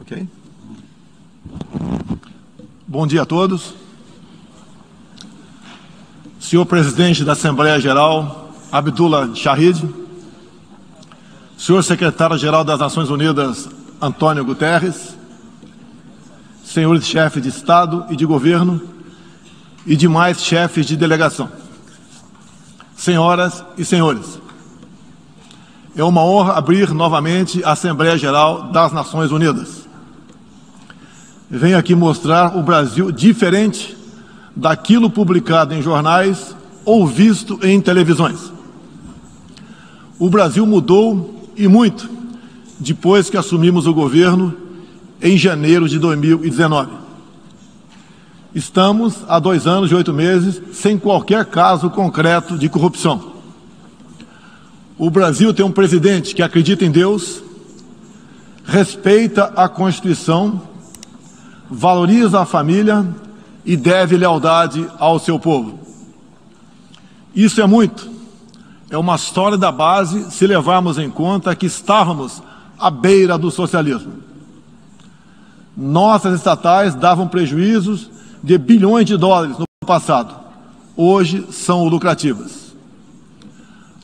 Ok? Bom dia a todos. Senhor Presidente da Assembleia Geral, Abdullah Shahid, Senhor Secretário-Geral das Nações Unidas, Antônio Guterres, senhores chefes de Estado e de Governo e demais chefes de delegação, senhoras e senhores, é uma honra abrir novamente a Assembleia Geral das Nações Unidas. Venho aqui mostrar o Brasil diferente daquilo publicado em jornais ou visto em televisões. O Brasil mudou e muito depois que assumimos o governo em janeiro de 2019. Estamos há 2 anos e 8 meses sem qualquer caso concreto de corrupção. O Brasil tem um presidente que acredita em Deus, respeita a Constituição, valoriza a família e deve lealdade ao seu povo. Isso é muito. É uma sólida base se levarmos em conta que estávamos à beira do socialismo. Nossas estatais davam prejuízos de bilhões de dólares no passado. Hoje são lucrativas.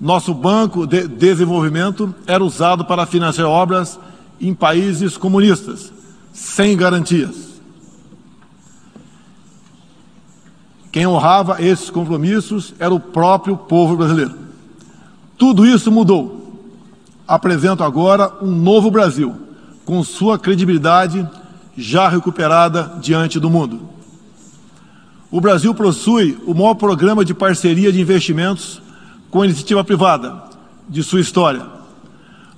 Nosso Banco de Desenvolvimento era usado para financiar obras em países comunistas, sem garantias. Quem honrava esses compromissos era o próprio povo brasileiro. Tudo isso mudou. Apresento agora um novo Brasil, com sua credibilidade já recuperada diante do mundo. O Brasil possui o maior programa de parceria de investimentos com a iniciativa privada de sua história.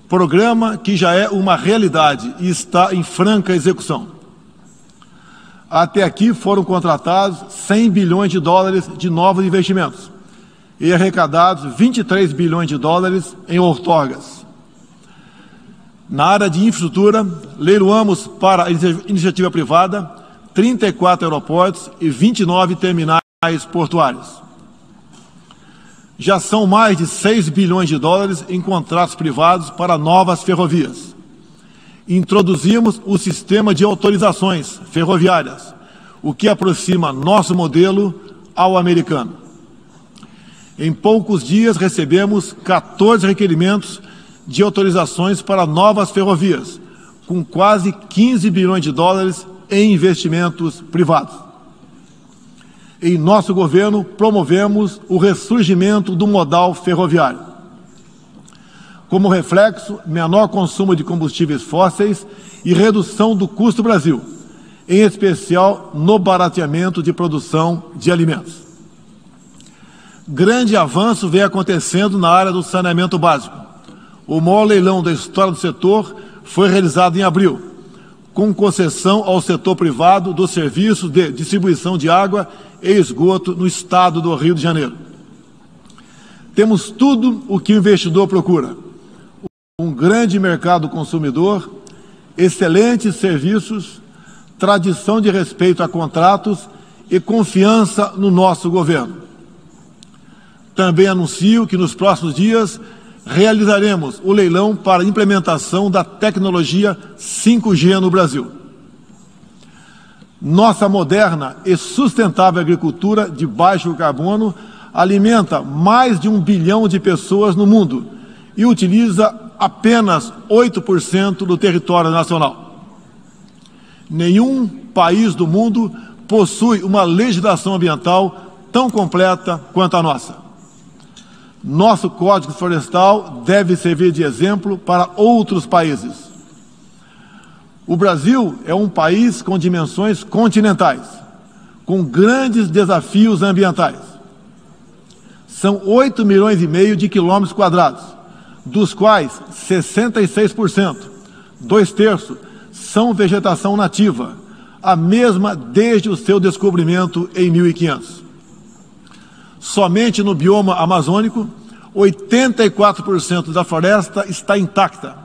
Programa que já é uma realidade e está em franca execução. Até aqui foram contratados 100 bilhões de dólares de novos investimentos e arrecadados 23 bilhões de dólares em outorgas. Na área de infraestrutura, leiloamos para a iniciativa privada 34 aeroportos e 29 terminais portuários. Já são mais de 6 bilhões de dólares em contratos privados para novas ferrovias. Introduzimos o sistema de autorizações ferroviárias, o que aproxima nosso modelo ao americano. Em poucos dias recebemos 14 requerimentos de autorizações para novas ferrovias, com quase 15 bilhões de dólares em investimentos privados. Em nosso governo, promovemos o ressurgimento do modal ferroviário. Como reflexo, menor consumo de combustíveis fósseis e redução do custo do Brasil, em especial no barateamento de produção de alimentos. Grande avanço vem acontecendo na área do saneamento básico. O maior leilão da história do setor foi realizado em abril, com concessão ao setor privado do serviço de distribuição de água e esgoto no estado do Rio de Janeiro. Temos tudo o que o investidor procura: um grande mercado consumidor, excelentes serviços, tradição de respeito a contratos e confiança no nosso governo. Também anuncio que nos próximos dias realizaremos o leilão para a implementação da tecnologia 5G no Brasil. Nossa moderna e sustentável agricultura de baixo carbono alimenta mais de 1 bilhão de pessoas no mundo e utiliza apenas 8% do território nacional. Nenhum país do mundo possui uma legislação ambiental tão completa quanto a nossa. Nosso Código Florestal deve servir de exemplo para outros países. O Brasil é um país com dimensões continentais, com grandes desafios ambientais. São 8,5 milhões de quilômetros quadrados, dos quais 66%, 2/3, são vegetação nativa, a mesma desde o seu descobrimento em 1500. Somente no bioma amazônico, 84% da floresta está intacta,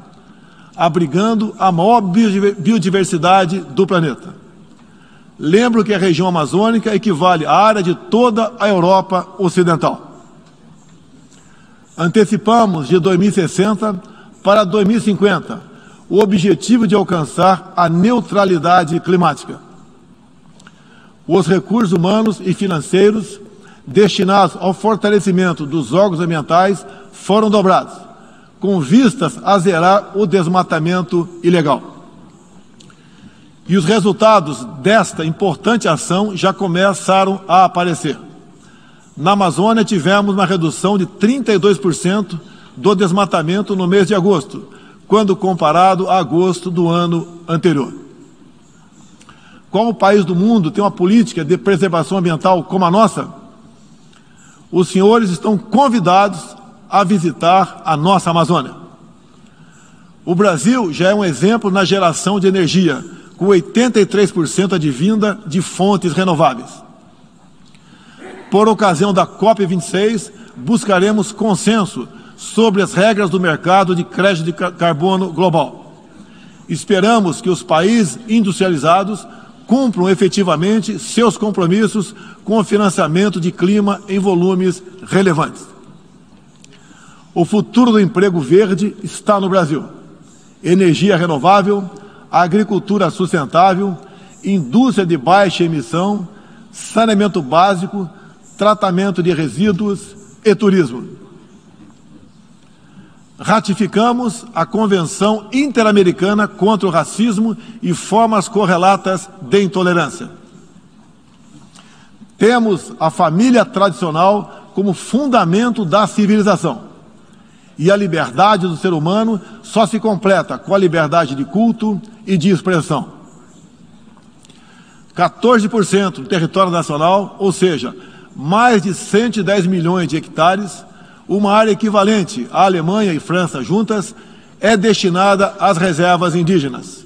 abrigando a maior biodiversidade do planeta. Lembro que a região amazônica equivale à área de toda a Europa Ocidental. Antecipamos de 2060 para 2050 o objetivo de alcançar a neutralidade climática. Os recursos humanos e financeiros destinados ao fortalecimento dos órgãos ambientais foram dobrados, com vistas a zerar o desmatamento ilegal. E os resultados desta importante ação já começaram a aparecer. Na Amazônia, tivemos uma redução de 32% do desmatamento no mês de agosto, quando comparado a agosto do ano anterior. Qual país do mundo tem uma política de preservação ambiental como a nossa? Os senhores estão convidados a visitar a nossa Amazônia. O Brasil já é um exemplo na geração de energia, com 83% advinda de fontes renováveis. Por ocasião da COP26, buscaremos consenso sobre as regras do mercado de crédito de carbono global. Esperamos que os países industrializados cumpram efetivamente seus compromissos com o financiamento de clima em volumes relevantes. O futuro do emprego verde está no Brasil. Energia renovável, agricultura sustentável, indústria de baixa emissão, saneamento básico, tratamento de resíduos e turismo. Ratificamos a Convenção Interamericana contra o Racismo e formas correlatas de intolerância. Temos a família tradicional como fundamento da civilização. E a liberdade do ser humano só se completa com a liberdade de culto e de expressão. 14% do território nacional, ou seja, mais de 110 milhões de hectares, uma área equivalente à Alemanha e França juntas, é destinada às reservas indígenas.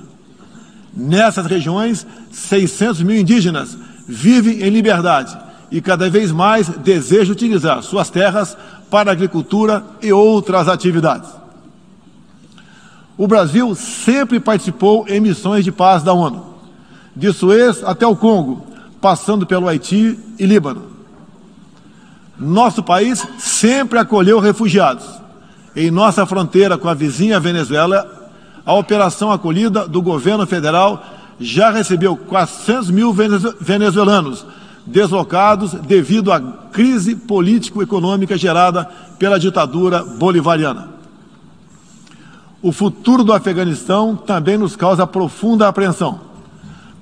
Nessas regiões, 600 mil indígenas vivem em liberdade e cada vez mais desejam utilizar suas terras para a agricultura e outras atividades. O Brasil sempre participou em missões de paz da ONU, de Suez até o Congo, passando pelo Haiti e Líbano. Nosso país sempre acolheu refugiados. Em nossa fronteira com a vizinha Venezuela, a operação acolhida do governo federal já recebeu 400 mil venezuelanos deslocados devido à crise político-econômica gerada pela ditadura bolivariana. O futuro do Afeganistão também nos causa profunda apreensão.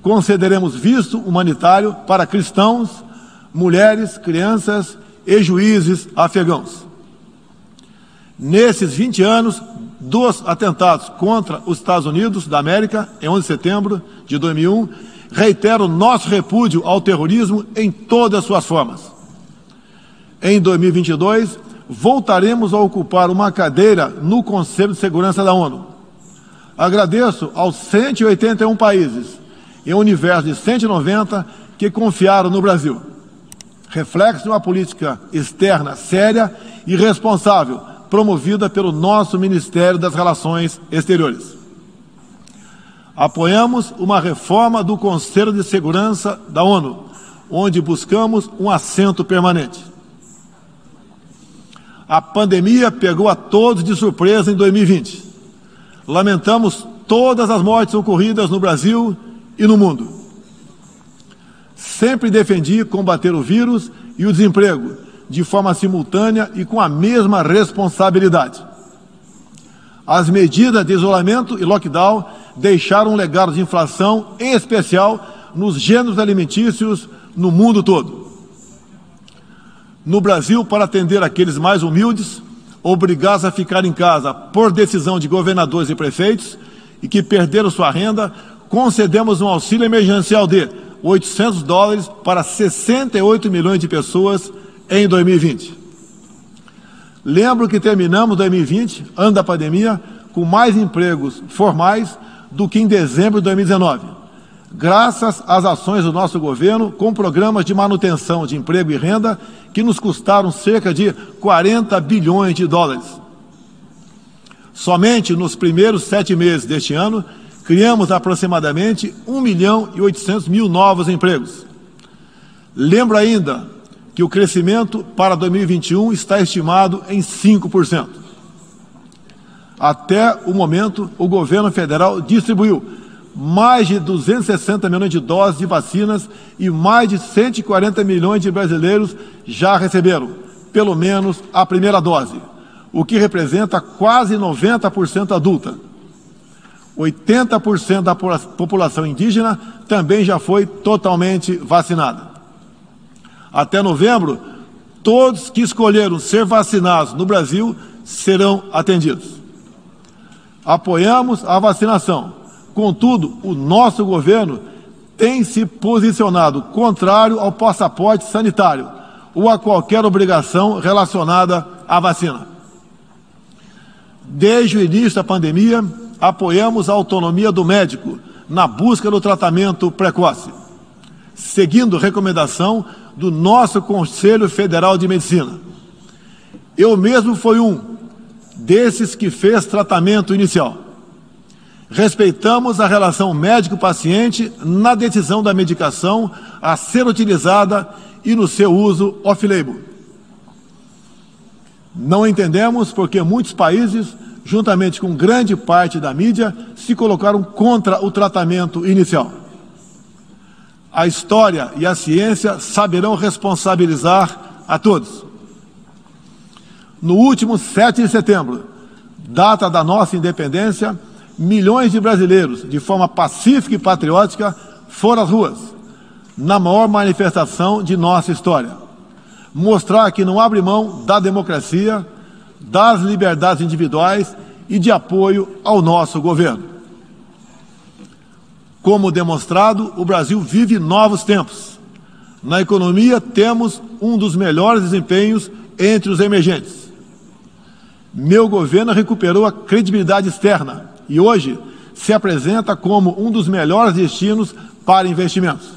Concederemos visto humanitário para cristãos, mulheres, crianças e juízes afegãos. Nesses 20 anos dos atentados contra os Estados Unidos da América, em 11 de setembro de 2001, reitero nosso repúdio ao terrorismo em todas as suas formas. Em 2022, voltaremos a ocupar uma cadeira no Conselho de Segurança da ONU. Agradeço aos 181 países, em um universo de 190, que confiaram no Brasil. Reflexo de uma política externa séria e responsável, promovida pelo nosso Ministério das Relações Exteriores. Apoiamos uma reforma do Conselho de Segurança da ONU, onde buscamos um assento permanente. A pandemia pegou a todos de surpresa em 2020. Lamentamos todas as mortes ocorridas no Brasil e no mundo. Sempre defendi combater o vírus e o desemprego de forma simultânea e com a mesma responsabilidade. As medidas de isolamento e lockdown deixaram um legado de inflação, em especial nos gêneros alimentícios no mundo todo. No Brasil, para atender aqueles mais humildes, obrigados a ficar em casa por decisão de governadores e prefeitos e que perderam sua renda, concedemos um auxílio emergencial de $800 para 68 milhões de pessoas em 2020. Lembro que terminamos 2020, ano da pandemia, com mais empregos formais do que em dezembro de 2019, graças às ações do nosso governo com programas de manutenção de emprego e renda que nos custaram cerca de 40 bilhões de dólares. Somente nos primeiros 7 meses deste ano, criamos aproximadamente 1.800.000 novos empregos. Lembro ainda que o crescimento para 2021 está estimado em 5%. Até o momento, o governo federal distribuiu mais de 260 milhões de doses de vacinas e mais de 140 milhões de brasileiros já receberam, pelo menos, a primeira dose, o que representa quase 90% adulta. 80% da população indígena também já foi totalmente vacinada. Até novembro, todos que escolheram ser vacinados no Brasil serão atendidos. Apoiamos a vacinação. Contudo, o nosso governo tem se posicionado contrário ao passaporte sanitário ou a qualquer obrigação relacionada à vacina. Desde o início da pandemia, apoiamos a autonomia do médico na busca do tratamento precoce, seguindo recomendação do nosso Conselho Federal de Medicina. Eu mesmo fui um desses que fez tratamento inicial. Respeitamos a relação médico-paciente na decisão da medicação a ser utilizada e no seu uso off-label. Não entendemos porque muitos países, juntamente com grande parte da mídia, se colocaram contra o tratamento inicial. A história e a ciência saberão responsabilizar a todos. No último 7 de setembro, data da nossa independência, milhões de brasileiros, de forma pacífica e patriótica, foram às ruas, na maior manifestação de nossa história. Mostrar que não abre mão da democracia, das liberdades individuais e de apoio ao nosso governo. Como demonstrado, o Brasil vive novos tempos. Na economia, temos um dos melhores desempenhos entre os emergentes. Meu governo recuperou a credibilidade externa e hoje se apresenta como um dos melhores destinos para investimentos.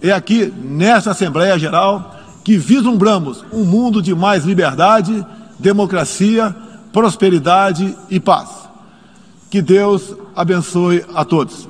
É aqui, nesta Assembleia Geral, que vislumbramos um mundo de mais liberdade, democracia, prosperidade e paz. Que Deus abençoe a todos.